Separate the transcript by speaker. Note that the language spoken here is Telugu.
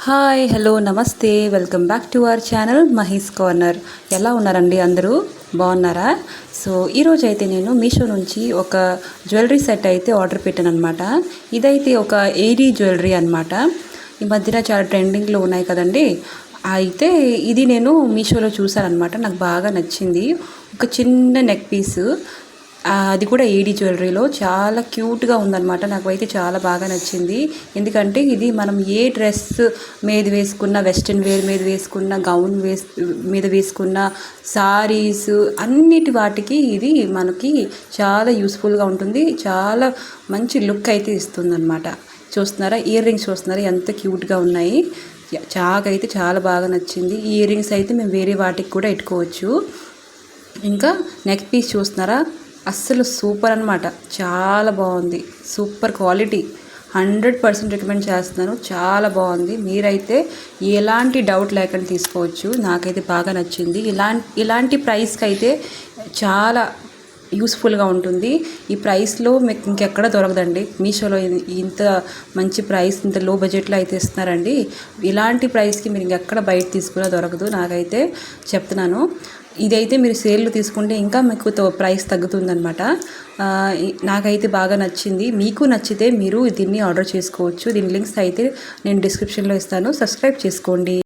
Speaker 1: హాయ్ హలో నమస్తే welcome back to our channel Mahi's corner. ఎలా ఉన్నారండి అందరూ? బాగున్నారా? సో ఈరోజు అయితే నేను మీషో నుంచి ఒక జ్యువెలరీ సెట్ అయితే ఆర్డర్ పెట్టాను అనమాట. ఇదైతే ఒక ఏడీ జ్యువెలరీ అనమాట. ఈ మధ్యన చాలా ట్రెండింగ్లో ఉన్నాయి కదండి. అయితే ఇది నేను మీషోలో చూసాను అనమాట. నాకు బాగా నచ్చింది. ఒక చిన్న నెక్ పీసు, అది కూడా ఏడీ జ్యువెలరీలో చాలా క్యూట్గా ఉందన్నమాట. నాకు అయితే చాలా బాగా నచ్చింది. ఎందుకంటే ఇది మనం ఏ డ్రెస్ మీద వేసుకున్న, వెస్ట్రన్ వేర్ మీద వేసుకున్న, గౌన్ మీద వేసుకున్న, సారీస్ అన్నిటి వాటికి ఇది మనకి చాలా యూస్ఫుల్గా ఉంటుంది. చాలా మంచి లుక్ అయితే ఇస్తుందన్నమాట. చూస్తున్నారా, ఇయర్ రింగ్స్ చూస్తున్నారా ఎంత క్యూట్గా ఉన్నాయి. చాకైతే చాలా బాగా నచ్చింది. ఈ ఇయర్ రింగ్స్ అయితే మేము వేరే వాటికి కూడా పెట్టుకోవచ్చు. ఇంకా నెక్ పీస్ చూస్తున్నారా, అస్సలు సూపర్ అనమాట. చాలా బాగుంది, సూపర్ క్వాలిటీ. 100% రికమెండ్ చేస్తున్నాను. చాలా బాగుంది. మీరైతే ఎలాంటి డౌట్ లేకుండా తీసుకోవచ్చు. నాకైతే బాగా నచ్చింది. ఇలాంటి ప్రైస్కి అయితే చాలా యూస్ఫుల్గా ఉంటుంది. ఈ ప్రైస్లో మీకు ఇంకెక్కడ దొరకదండి. మీషోలో ఇంత మంచి ప్రైస్, ఇంత లో బడ్జెట్లో అయితే ఇస్తున్నారండి. ఇలాంటి ప్రైస్కి మీరు ఇంకెక్కడ బయట తీసుకున్నా దొరకదు. నాకైతే చెప్తున్నాను. ఇదైతే మీరు సేల్లో తీసుకుంటే ఇంకా మీకు ప్రైస్ తగ్గుతుందనమాట. నాకైతే బాగా నచ్చింది. మీకు నచ్చితే మీరు దీన్ని ఆర్డర్ చేసుకోవచ్చు. దీని లింక్స్ అయితే నేను డిస్క్రిప్షన్లో ఇస్తాను. సబ్స్క్రైబ్ చేసుకోండి.